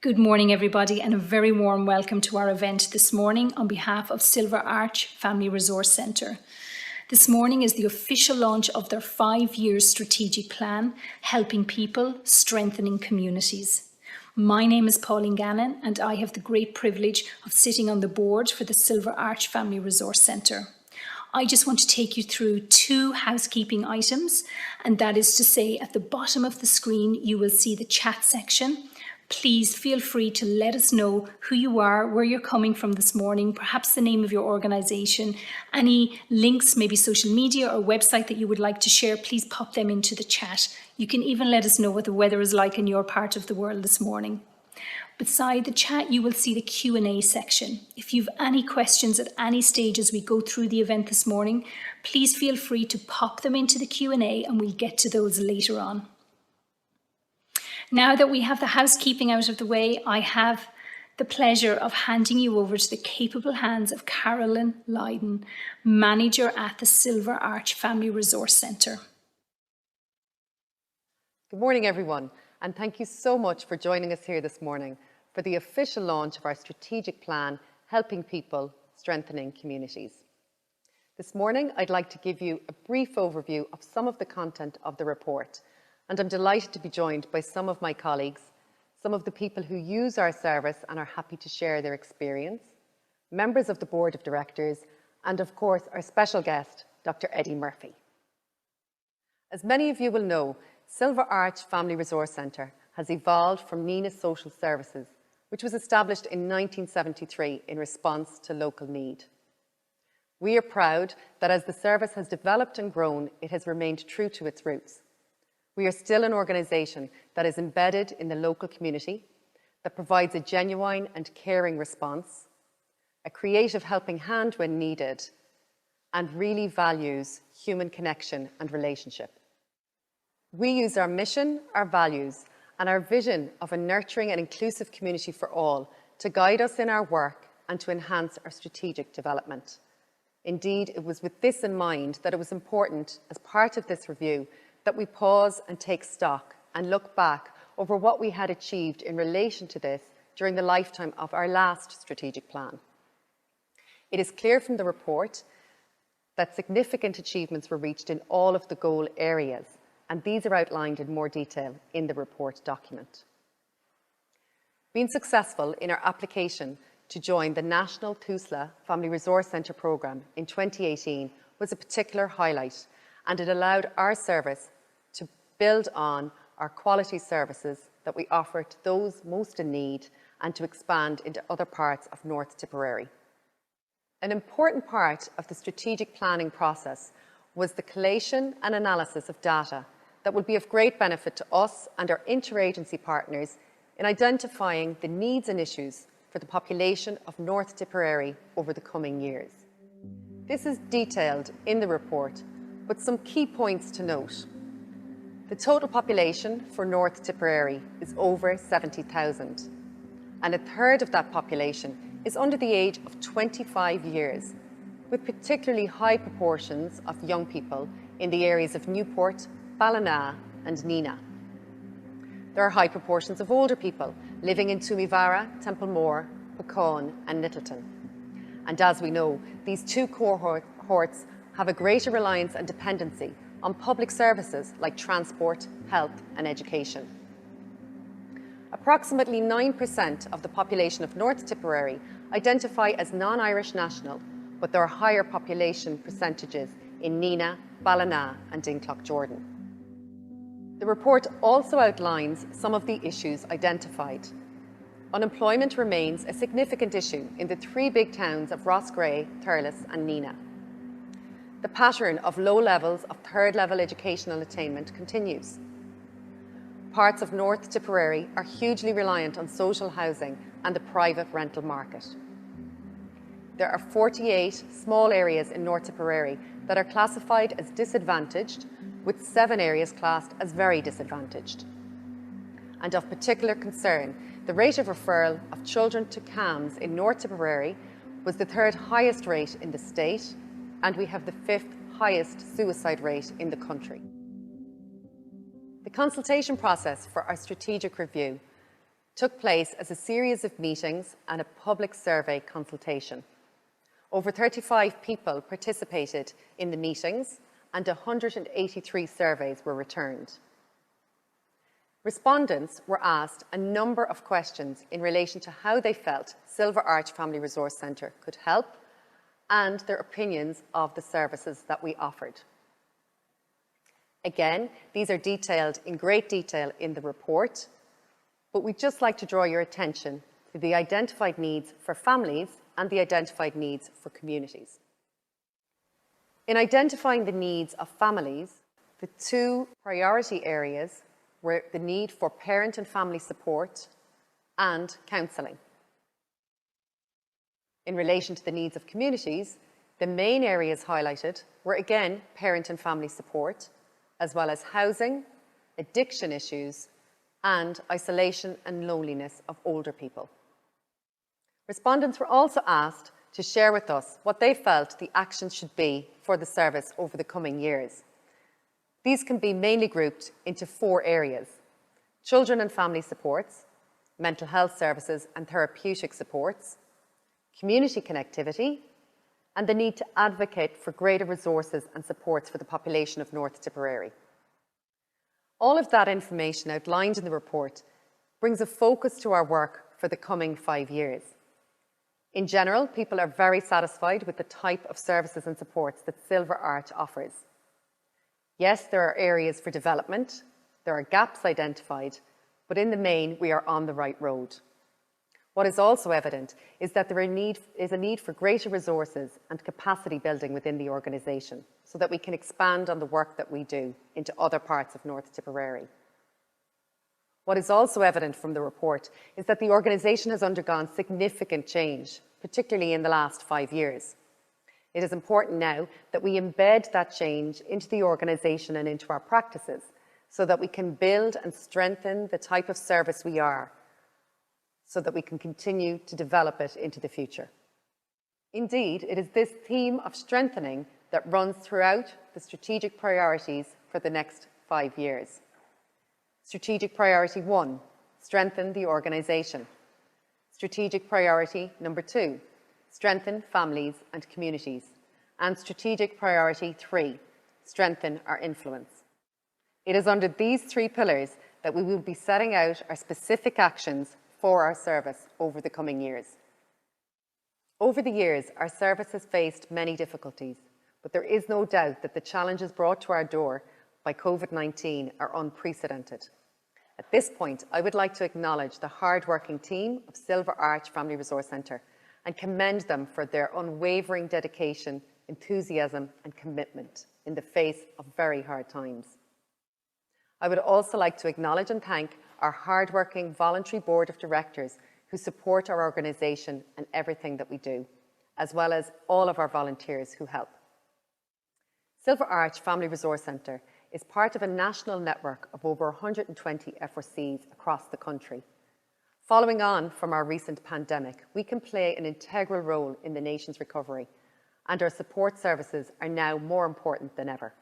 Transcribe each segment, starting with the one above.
Good morning, everybody, and a very warm welcome to our event this morning on behalf of Silver Arch Family Resource Centre. This morning is the official launch of their 5-year strategic plan, Helping People, Strengthening Communities. My name is Pauline Gannon, and I have the great privilege of sitting on the board for the Silver Arch Family Resource Centre. I just want to take you through 2 housekeeping items, and that is to say, at the bottom of the screen, you will see the chat section. Please feel free to let us know who you are, where you're coming from this morning, perhaps the name of your organisation, any links, maybe social media or website that you would like to share, please pop them into the chat. You can even let us know what the weather is like in your part of the world this morning. Beside the chat, you will see the Q&A section. If you've any questions at any stage as we go through the event this morning, please feel free to pop them into the Q&A and we'll get to those later on. Now that we have the housekeeping out of the way, I have the pleasure of handing you over to the capable hands of Carolyn Lydon, Manager at the Silver Arch Family Resource Centre. Good morning, everyone, and thank you so much for joining us here this morning for the official launch of our strategic plan, Helping People, Strengthening Communities. This morning, I'd like to give you a brief overview of some of the content of the report, and I'm delighted to be joined by some of my colleagues, some of the people who use our service and are happy to share their experience, members of the Board of Directors, and of course, our special guest, Dr. Eddie Murphy. As many of you will know, Silver Arch Family Resource Centre has evolved from Nenagh Social Services, which was established in 1973 in response to local need. We are proud that as the service has developed and grown, it has remained true to its roots. We are still an organisation that is embedded in the local community, that provides a genuine and caring response, a creative helping hand when needed, and really values human connection and relationship. We use our mission, our values, and our vision of a nurturing and inclusive community for all to guide us in our work and to enhance our strategic development. Indeed, it was with this in mind that it was important, as part of this review, that we pause and take stock and look back over what we had achieved in relation to this during the lifetime of our last strategic plan. It is clear from the report that significant achievements were reached in all of the goal areas, and these are outlined in more detail in the report document. Being successful in our application to join the National Tusla Family Resource Centre programme in 2018 was a particular highlight, and it allowed our service to build on our quality services that we offer to those most in need and to expand into other parts of North Tipperary. An important part of the strategic planning process was the collation and analysis of data that would be of great benefit to us and our interagency partners in identifying the needs and issues for the population of North Tipperary over the coming years. This is detailed in the report, but some key points to note. The total population for North Tipperary is over 70,000, and a third of that population is under the age of 25 years, with particularly high proportions of young people in the areas of Newport, Ballina and Nenagh. There are high proportions of older people living in Toomevara, Templemore, Puckane and Littleton. And as we know, these 2 cohorts have a greater reliance and dependency on public services like transport, health and education. Approximately 9% of the population of North Tipperary identify as non-Irish national, but there are higher population percentages in Nenagh, Ballina and Dinklock-Jordan. The report also outlines some of the issues identified. Unemployment remains a significant issue in the 3 big towns of Roscrea, Thurles and Nenagh. The pattern of low levels of third-level educational attainment continues. Parts of North Tipperary are hugely reliant on social housing and the private rental market. There are 48 small areas in North Tipperary that are classified as disadvantaged, with 7 areas classed as very disadvantaged. And of particular concern, the rate of referral of children to CAMHS in North Tipperary was the 3rd highest rate in the state, and we have the 5th highest suicide rate in the country. The consultation process for our strategic review took place as a series of meetings and a public survey consultation. Over 35 people participated in the meetings and 183 surveys were returned. Respondents were asked a number of questions in relation to how they felt Silver Arch Family Resource Centre could help and their opinions of the services that we offered. Again, these are detailed in great detail in the report, but we'd just like to draw your attention to the identified needs for families and the identified needs for communities. In identifying the needs of families, the two priority areas were the need for parent and family support and counselling. In relation to the needs of communities, the main areas highlighted were again parent and family support, as well as housing, addiction issues, and isolation and loneliness of older people. Respondents were also asked to share with us what they felt the actions should be for the service over the coming years. These can be mainly grouped into 4 areas: children and family supports, mental health services and therapeutic supports, community connectivity, and the need to advocate for greater resources and supports for the population of North Tipperary. All of that information outlined in the report brings a focus to our work for the coming 5 years. In general, people are very satisfied with the type of services and supports that Silver Arch offers. Yes, there are areas for development, there are gaps identified, but in the main, we are on the right road. What is also evident is that there is a need for greater resources and capacity building within the organisation so that we can expand on the work that we do into other parts of North Tipperary. What is also evident from the report is that the organisation has undergone significant change, particularly in the last 5 years. It is important now that we embed that change into the organisation and into our practices so that we can build and strengthen the type of service we are, so that we can continue to develop it into the future. Indeed, it is this theme of strengthening that runs throughout the strategic priorities for the next 5 years. Strategic priority 1, strengthen the organisation. Strategic priority number 2, strengthen families and communities. And strategic priority 3, strengthen our influence. It is under these 3 pillars that we will be setting out our specific actions for our service over the coming years. Over the years, our service has faced many difficulties, but there is no doubt that the challenges brought to our door by COVID-19 are unprecedented. At this point, I would like to acknowledge the hard-working team of Silver Arch Family Resource Centre and commend them for their unwavering dedication, enthusiasm and commitment in the face of very hard times. I would also like to acknowledge and thank our hard-working voluntary board of directors who support our organisation and everything that we do, as well as all of our volunteers who help. Silver Arch Family Resource Centre is part of a national network of over 120 FRCs across the country. Following on from our recent pandemic, we can play an integral role in the nation's recovery, and our support services are now more important than ever.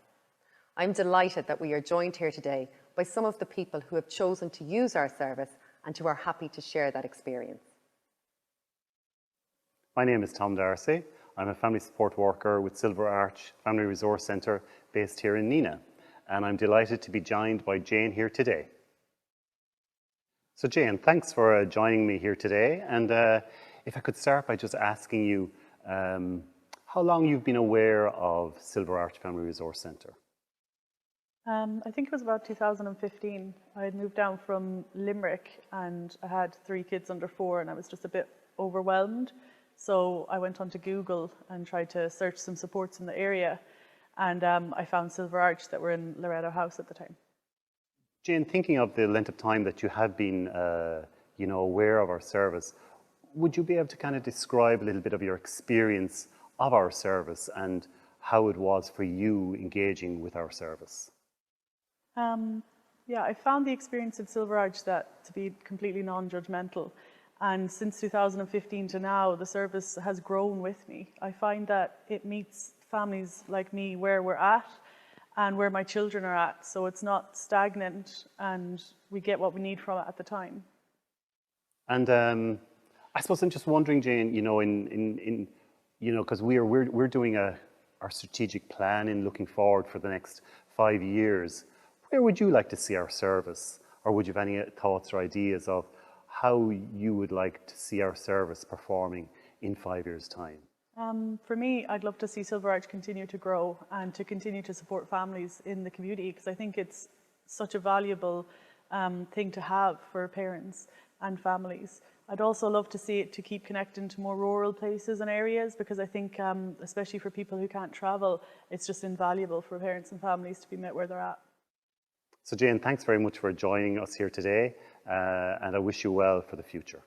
I'm delighted that we are joined here today by some of the people who have chosen to use our service and who are happy to share that experience. My name is Tom Darcy. I'm a family support worker with Silver Arch Family Resource Centre based here in Neenah, and I'm delighted to be joined by Jane here today. So Jane, thanks for joining me here today, and if I could start by just asking you how long you've been aware of Silver Arch Family Resource Centre. I think it was about 2015. I had moved down from Limerick and I had 3 kids under 4 and I was just a bit overwhelmed. So I went onto Google and tried to search some supports in the area, and I found Silver Arch that were in Loretto House at the time. Jane, thinking of the length of time that you have been aware of our service, would you be able to kind of describe a little bit of your experience of our service and how it was for you engaging with our service? Yeah, I found the experience of Silver Arch to be completely non-judgmental. And since 2015 to now, the service has grown with me. I find that it meets families like me where we're at and where my children are at. So it's not stagnant and we get what we need from it at the time. And I suppose I'm just wondering, Jane, because we're doing our strategic plan in looking forward for the next 5 years. Where would you like to see our service, or would you have any thoughts or ideas of how you would like to see our service performing in 5 years' time? For me, I'd love to see Silver Arch continue to grow and to continue to support families in the community, because I think it's such a valuable thing to have for parents and families. I'd also love to see it to keep connecting to more rural places and areas, because I think, especially for people who can't travel, it's just invaluable for parents and families to be met where they're at. So Jane, thanks very much for joining us here today, and I wish you well for the future.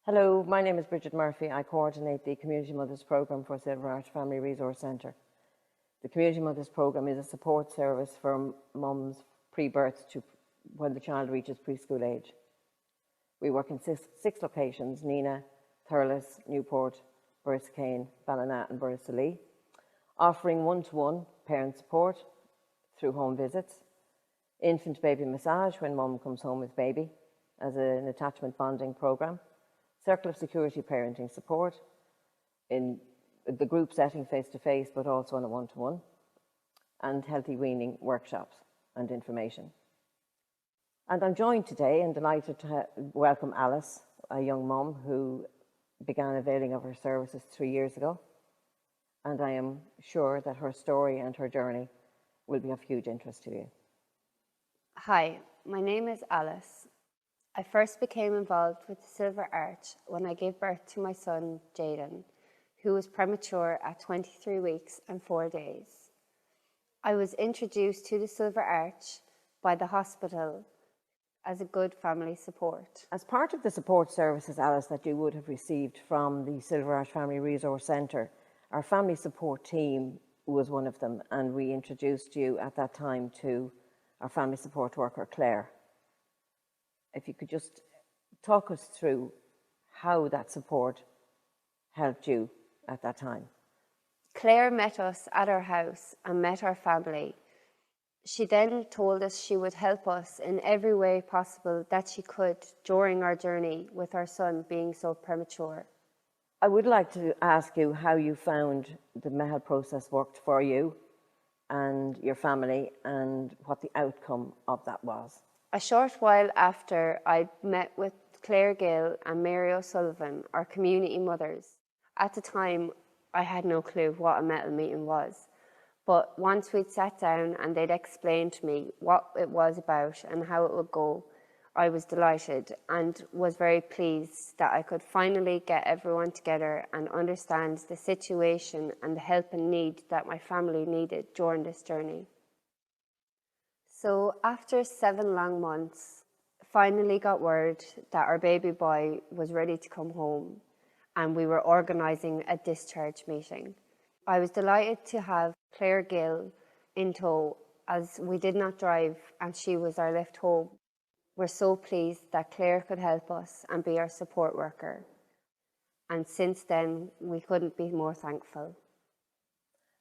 Hello, my name is Bridget Murphy. I coordinate the Community Mothers Programme for Silver Arch Family Resource Centre. The Community Mothers Programme is a support service for mums pre-birth to when the child reaches preschool age. We work in six locations: Nina, Thurles, Newport, Borrisokane, Ballina and Borrisoleigh, offering one-to-one parent support through home visits, infant baby massage when mum comes home with baby as an attachment bonding programme, circle of security parenting support in the group setting face-to-face, but also on a one-to-one, and healthy weaning workshops and information. And I'm joined today and delighted to welcome Alice, a young mum who began availing of her services 3 years ago. And I am sure that her story and her journey will be of huge interest to you. Hi, my name is Alice. I first became involved with the Silver Arch when I gave birth to my son, Jaden, who was premature at 23 weeks and 4 days. I was introduced to the Silver Arch by the hospital as a good family support. As part of the support services, Alice, that you would have received from the Silver Arch Family Resource Centre, our family support team was one of them, and we introduced you at that time to our family support worker, Claire. If you could just talk us through how that support helped you at that time. Claire met us at our house and met our family. She then told us she would help us in every way possible that she could during our journey with our son being so premature. I would like to ask you how you found the MEHAL process worked for you and your family, and what the outcome of that was. A short while after I met with Claire Gill and Mary O'Sullivan, our community mothers. At the time, I had no clue what a MEHAL meeting was. But once we'd sat down and they'd explained to me what it was about and how it would go, I was delighted and was very pleased that I could finally get everyone together and understand the situation and the help and need that my family needed during this journey. So after 7 long months, finally got word that our baby boy was ready to come home, and we were organising a discharge meeting. I was delighted to have Claire Gill in tow, as we did not drive and she was our lift home. We're so pleased that Claire could help us and be our support worker. And since then, we couldn't be more thankful.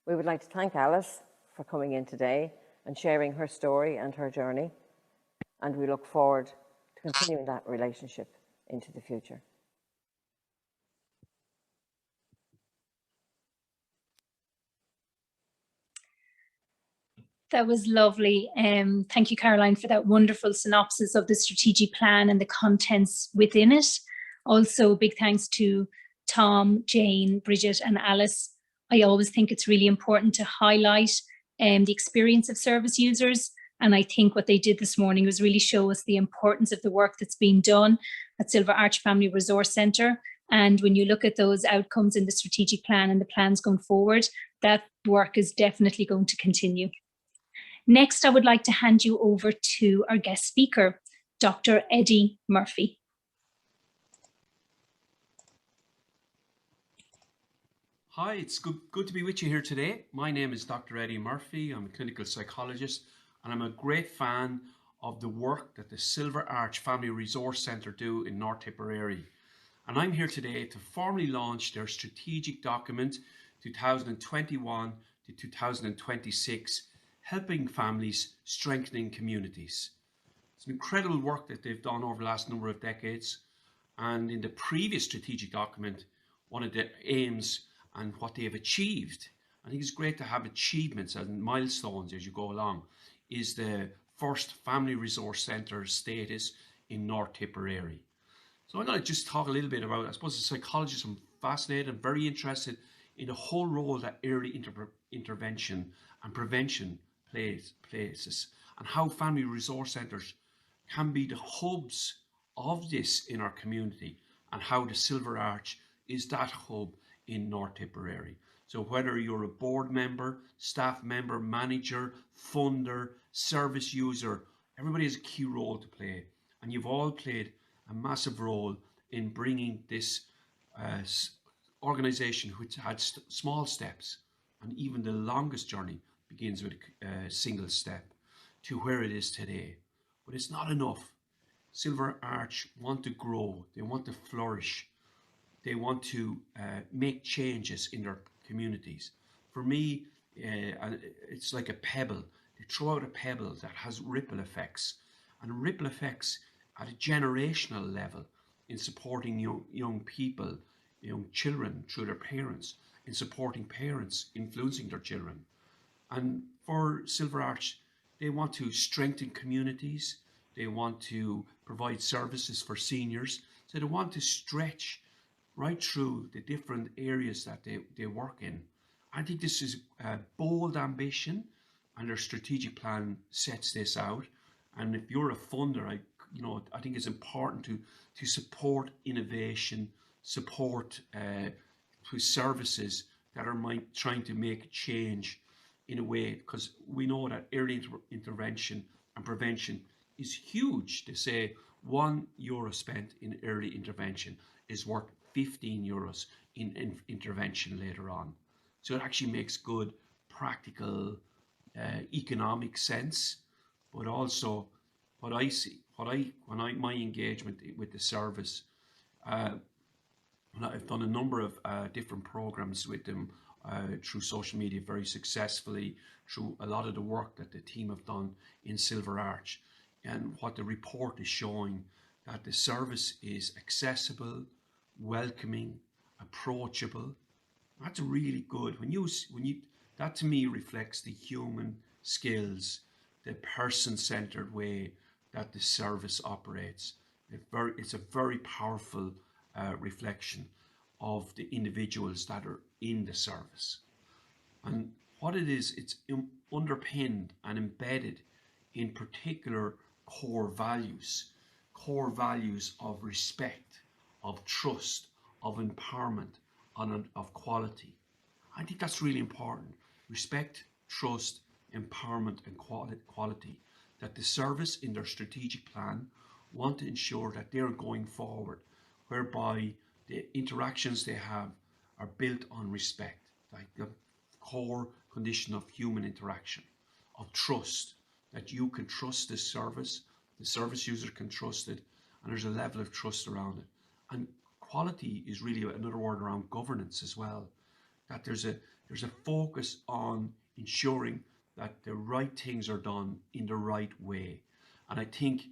We would like to thank Alice for coming in today and sharing her story and her journey. And we look forward to continuing that relationship into the future. That was lovely. Thank you, Caroline, for that wonderful synopsis of the strategic plan and the contents within it. Also, big thanks to Tom, Jane, Bridget and Alice. I always think it's really important to highlight the experience of service users. And I think what they did this morning was really show us the importance of the work that's being done at Silver Arch Family Resource Centre. And when you look at those outcomes in the strategic plan and the plans going forward, that work is definitely going to continue. Next, I would like to hand you over to our guest speaker, Dr. Eddie Murphy. Hi, it's good to be with you here today. My name is Dr. Eddie Murphy. I'm a clinical psychologist, and I'm a great fan of the work that the Silver Arch Family Resource Centre do in North Tipperary. And I'm here today to formally launch their strategic document 2021 to 2026, helping families, strengthening communities. It's an incredible work that they've done over the last number of decades. And in the previous strategic document, one of the aims and what they have achieved, I think it's great to have achievements and milestones as you go along, is the first family resource centre status in North Tipperary. So I'm going to just talk a little bit about, I suppose, as a psychologist, I'm fascinated and very interested in the whole role that early intervention and prevention plays, and how family resource centres can be the hubs of this in our community, and how the Silver Arch is that hub in North Tipperary. So whether you're a board member, staff member, manager, funder, service user, everybody has a key role to play, and you've all played a massive role in bringing this organisation, which had small steps, and even the longest journey begins with a single step, to where it is today. But it's not enough. Silver Arch want to grow, they want to flourish, they want to make changes in their communities. For me, it's like a pebble. They throw out a pebble that has ripple effects, and ripple effects at a generational level in supporting young people, young children through their parents, in supporting parents influencing their children. And for Silver Arch, they want to strengthen communities, they want to provide services for seniors, so they want to stretch right through the different areas that they work in. I think this is a bold ambition, and their strategic plan sets this out. And if you're a funder, I think it's important to support innovation, support through services that are trying to make a change in a way, because we know that early intervention and prevention is huge. They say €1 spent in early intervention is worth €15 in intervention later on. So it actually makes good practical economic sense, but also what I see, my engagement with the service, I've done a number of different programs with them through social media very successfully, through a lot of the work that the team have done in Silver Arch. And what the report is showing, that the service is accessible, welcoming, approachable. That's really good. That to me reflects the human skills, the person-centered way that the service operates. It's a very powerful reflection of the individuals that are in the service. And what it is, it's underpinned and embedded in particular core values of respect, of trust, of empowerment, and of quality. I think that's really important. Respect, trust, empowerment, and quality. That the service in their strategic plan want to ensure that they're going forward, whereby the interactions they have are built on respect, like the core condition of human interaction, of trust, that you can trust this service, the service user can trust it, and there's a level of trust around it. And quality is really another word around governance as well, that there's a focus on ensuring that the right things are done in the right way. And I think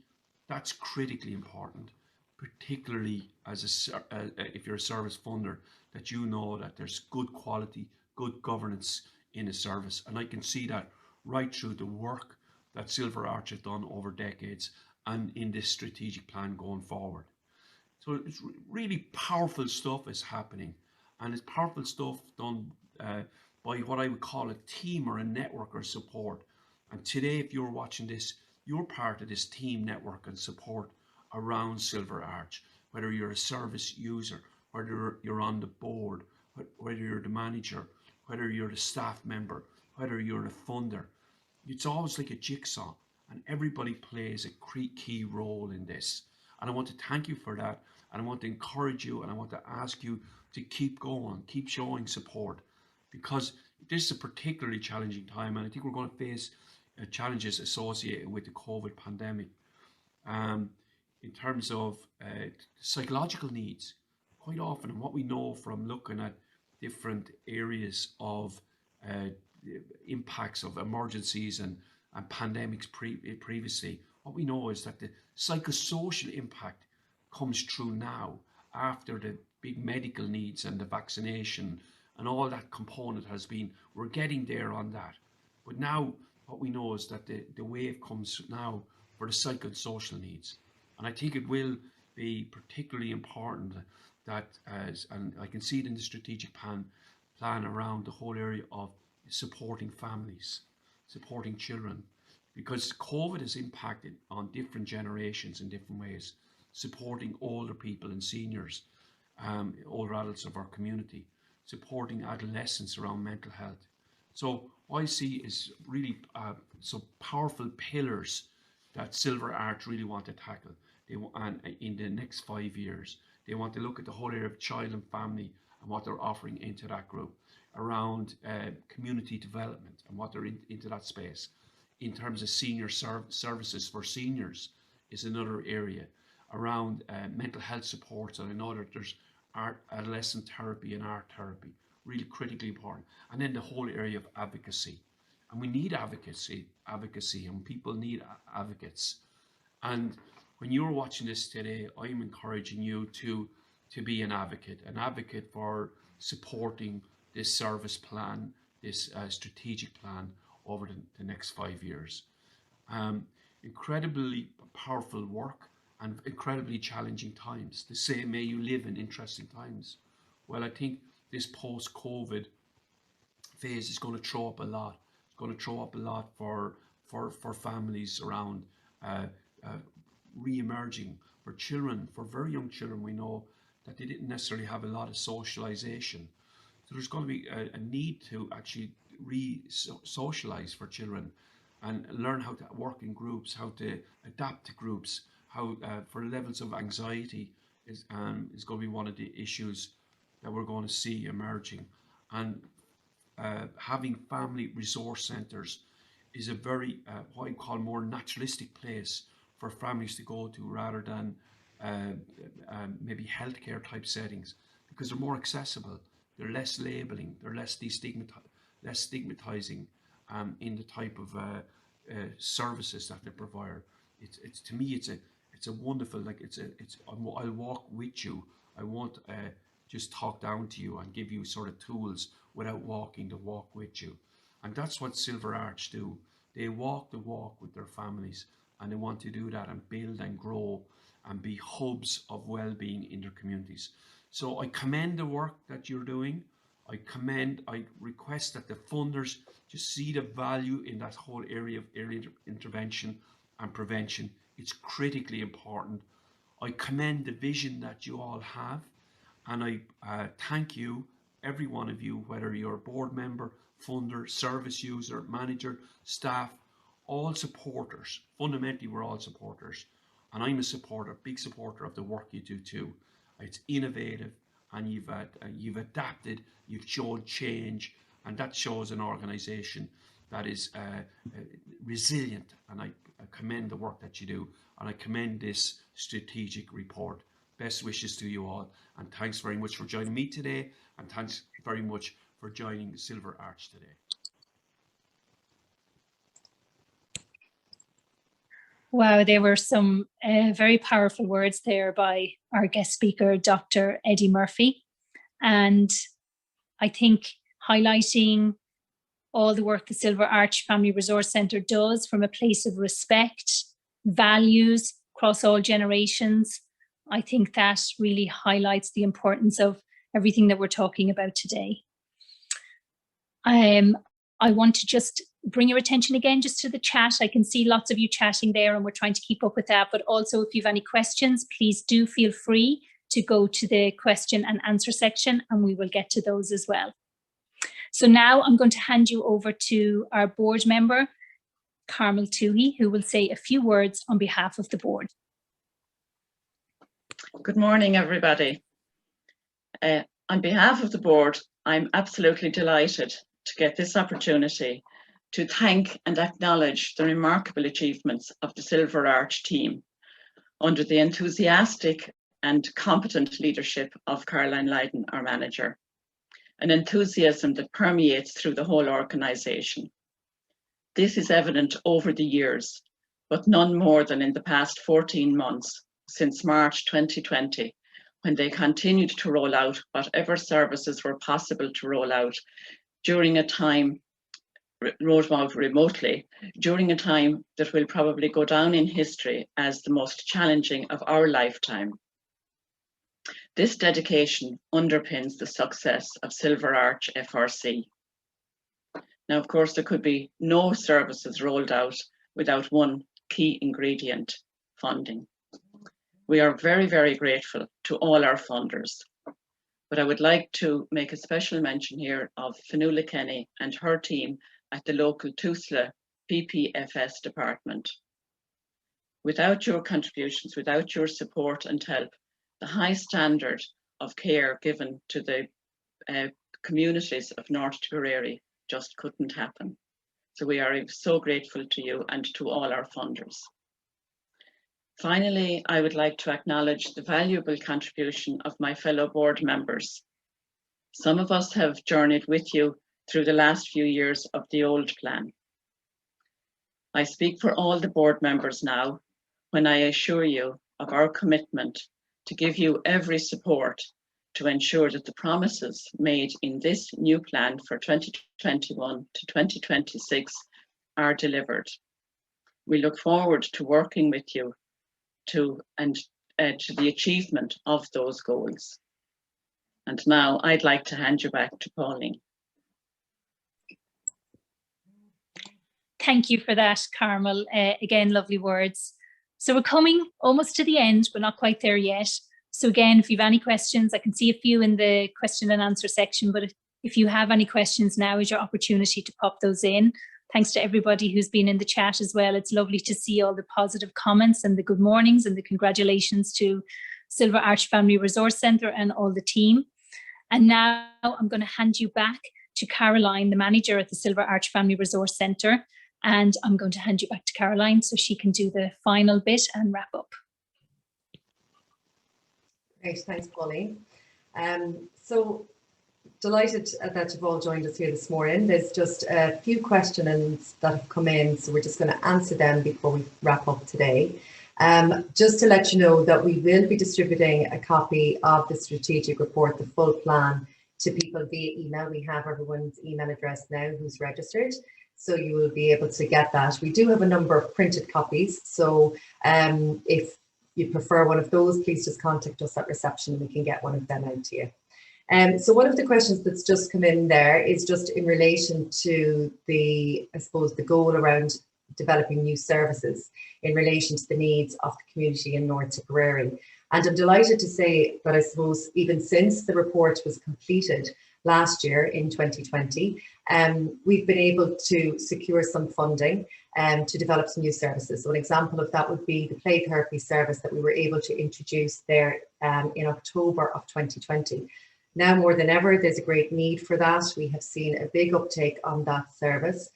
that's critically important, particularly as if you're a service funder, that you know that there's good quality, good governance in a service. And I can see that right through the work that Silver Arch have done over decades and in this strategic plan going forward. So it's really powerful stuff is happening, and it's powerful stuff done by what I would call a team or a network or support. And today, if you're watching this, you're part of this team, network and support around Silver Arch, whether you're a service user, whether you're on the board, whether you're the manager, whether you're the staff member, whether you're the funder. It's always like a jigsaw, and everybody plays a key role in this. And I want to thank you for that, and I want to encourage you, and I want to ask you to keep going, keep showing support, because this is a particularly challenging time, and I think we're going to face challenges associated with the COVID pandemic. In terms of psychological needs, quite often, and what we know from looking at different areas of impacts of emergencies and pandemics previously, what what we know is that the psychosocial impact comes through now after the big medical needs and the vaccination and all that component has been, we're getting there on that. But now what we know is that the wave comes now for the psychosocial needs. And I think it will be particularly important that, and I can see it in the strategic plan around the whole area of supporting families, supporting children, because COVID has impacted on different generations in different ways, supporting older people and seniors, older adults of our community, supporting adolescents around mental health. So what I see is really some powerful pillars that Silver Arch really want to tackle. And in the next 5 years, they want to look at the whole area of child and family and what they're offering into that group, around community development and what they're into that space. In terms of senior services for seniors is another area, around mental health supports, and I know that there's adolescent therapy and art therapy, really critically important. And then the whole area of advocacy. And we need advocacy, and people need advocates. And when you're watching this today, I'm encouraging you to be an advocate for supporting this service plan, this strategic plan over the next 5 years. Incredibly powerful work and incredibly challenging times. They say, may you live in interesting times. Well, I think this post-COVID phase is going to throw up a lot. It's going to throw up a lot for families around re-emerging, for children, for very young children. We know that they didn't necessarily have a lot of socialization. So there's going to be a need to actually re-socialize for children and learn how to work in groups, how to adapt to groups, how for levels of anxiety is going to be one of the issues that we're going to see emerging. And having family resource centres is a very, what I call more naturalistic place for families to go to rather than maybe healthcare type settings, because they're more accessible, they're less labelling, they're less stigmatizing in the type of services that they provide. It's to me, it's a wonderful, like I'll walk with you. I won't just talk down to you and give you sort of tools without walking the walk with you. And that's what Silver Arch do. They walk the walk with their families, and they want to do that and build and grow and be hubs of well-being in their communities. So I commend the work that you're doing. I request that the funders just see the value in that whole area of early intervention and prevention. It's critically important. I commend the vision that you all have, and I thank you, every one of you, whether you're a board member, funder, service user, manager, staff, all supporters. Fundamentally, we're all supporters. And I'm a supporter, big supporter of the work you do too. It's innovative, and you've adapted, you've shown change, and that shows an organisation that is resilient. And I commend the work that you do, and I commend this strategic report. Best wishes to you all, and thanks very much for joining me today, and thanks very much for joining Silver Arch today. Wow, there were some very powerful words there by our guest speaker, Dr. Eddie Murphy. And I think highlighting all the work the Silver Arch Family Resource Centre does from a place of respect, values across all generations, I think that really highlights the importance of everything that we're talking about today. I want to just bring your attention again just to the chat. I can see lots of you chatting there, and we're trying to keep up with that. But also, if you have any questions, please do feel free to go to the question and answer section, and we will get to those as well. So now I'm going to hand you over to our board member, Carmel Toohey, who will say a few words on behalf of the board. Good morning, everybody. On behalf of the board, I'm absolutely delighted to get this opportunity to thank and acknowledge the remarkable achievements of the Silver Arch team under the enthusiastic and competent leadership of Caroline Lydon, our manager, an enthusiasm that permeates through the whole organisation. This is evident over the years but none more than in the past 14 months since March 2020, when they continued to roll out whatever services were possible to roll out during a time, rolled out remotely, during a time that will probably go down in history as the most challenging of our lifetime. This dedication underpins the success of Silver Arch FRC. Now, of course, there could be no services rolled out without one key ingredient: funding. We are very, very grateful to all our funders, but I would like to make a special mention here of Fionnuala Kenny and her team at the local Tusla PPFS department. Without your contributions, without your support and help, the high standard of care given to the communities of North Tipperary just couldn't happen. So we are so grateful to you and to all our funders. Finally, I would like to acknowledge the valuable contribution of my fellow board members. Some of us have journeyed with you through the last few years of the old plan. I speak for all the board members now when I assure you of our commitment to give you every support to ensure that the promises made in this new plan for 2021 to 2026 are delivered. We look forward to working with you to the achievement of those goals. And now I'd like to hand you back to Pauline. Thank you for that, Carmel. Again, lovely words. So we're coming almost to the end, but not quite there yet. So again, if you have any questions, I can see a few in the question and answer section, but if you have any questions, now is your opportunity to pop those in. Thanks to everybody who's been in the chat as well. It's lovely to see all the positive comments and the good mornings and the congratulations to Silver Arch Family Resource Centre and all the team. And now I'm going to hand you back to Caroline, the manager at the Silver Arch Family Resource Centre. And I'm going to hand you back to Caroline so she can do the final bit and wrap up. Great, thanks, Pauline. So delighted that you've all joined us here this morning. There's just a few questions that have come in, so we're just going to answer them before we wrap up today. Just to let you know that we will be distributing a copy of the strategic report, the full plan, to people via email. We have everyone's email address now who's registered, so you will be able to get that. We do have a number of printed copies, so if you prefer one of those, please just contact us at reception and we can get one of them out to you. So one of the questions that's just come in there is just in relation to the, I suppose, the goal around developing new services in relation to the needs of the community in North Tipperary. And I'm delighted to say that I suppose even since the report was completed last year in 2020, we've been able to secure some funding to develop some new services. So an example of that would be the play therapy service that we were able to introduce there in October of 2020. Now more than ever, there's a great need for that. We have seen a big uptake on that service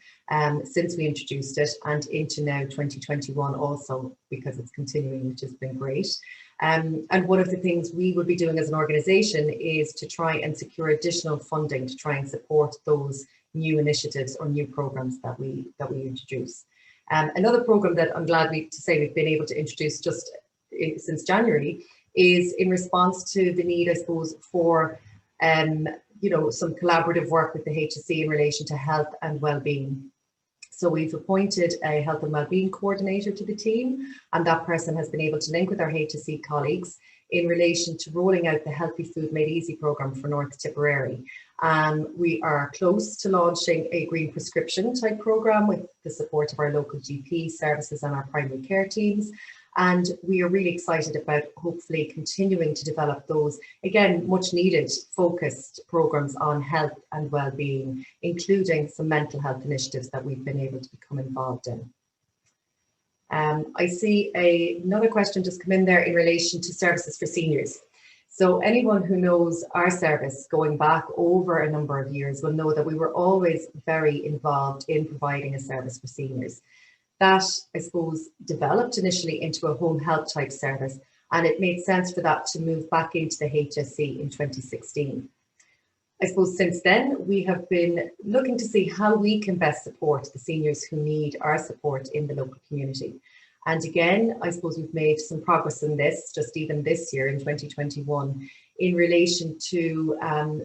since we introduced it, and into now 2021 also, because it's continuing, which has been great. And one of the things we will be doing as an organisation is to try and secure additional funding to try and support those new initiatives or new programmes that we introduce. Another programme that I'm glad to say we've been able to introduce just since January is in response to the need, I suppose, for you know, some collaborative work with the HSE in relation to health and well-being. So we've appointed a health and wellbeing coordinator to the team, and that person has been able to link with our HSE colleagues in relation to rolling out the Healthy Food Made Easy programme for North Tipperary. We are close to launching a green prescription type programme with the support of our local GP services and our primary care teams. And we are really excited about hopefully continuing to develop those, again, much needed focused programmes on health and well-being, including some mental health initiatives that we've been able to become involved in. I see another question just come in there in relation to services for seniors. So anyone who knows our service going back over a number of years will know that we were always very involved in providing a service for seniors. That, I suppose, developed initially into a home health type service, and it made sense for that to move back into the HSE in 2016. I suppose since then, we have been looking to see how we can best support the seniors who need our support in the local community. And again, I suppose we've made some progress in this, just even this year in 2021, in relation to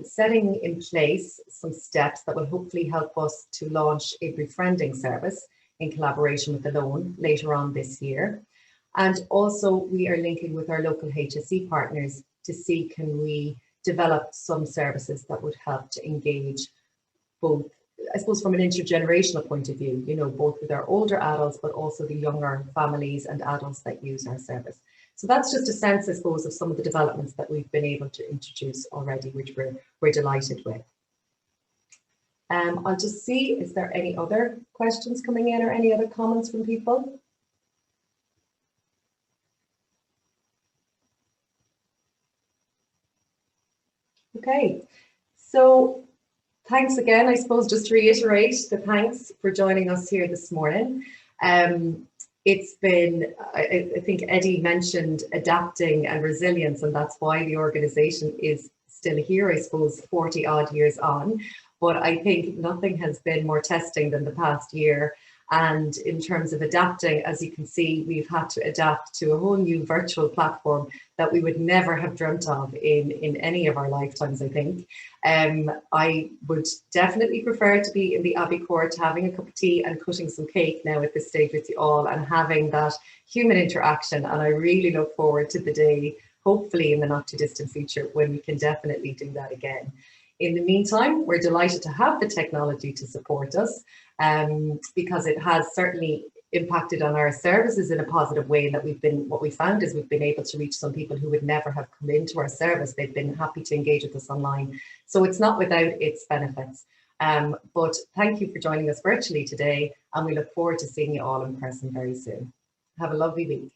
setting in place some steps that will hopefully help us to launch a befriending service in collaboration with the Loan later on this year. And also we are linking with our local HSE partners to see can we develop some services that would help to engage both, I suppose, from an intergenerational point of view, you know, both with our older adults, but also the younger families and adults that use our service. So that's just a sense, I suppose, of some of the developments that we've been able to introduce already, which we're delighted with. I'll just see, is there any other questions coming in or any other comments from people? Okay, so thanks again, I suppose, just to reiterate the thanks for joining us here this morning. It's been, I think Eddie mentioned adapting and resilience, and that's why the organisation is still here, I suppose, 40 odd years on. But I think nothing has been more testing than the past year. And in terms of adapting, as you can see, we've had to adapt to a whole new virtual platform that we would never have dreamt of in any of our lifetimes, I think. I would definitely prefer to be in the Abbey Court, having a cup of tea and cutting some cake now at this stage with you all and having that human interaction. And I really look forward to the day, hopefully in the not too distant future, when we can definitely do that again. In the meantime, we're delighted to have the technology to support us because it has certainly impacted on our services in a positive way, that what we found is we've been able to reach some people who would never have come into our service. They've been happy to engage with us online. So it's not without its benefits. But thank you for joining us virtually today, and we look forward to seeing you all in person very soon. Have a lovely week.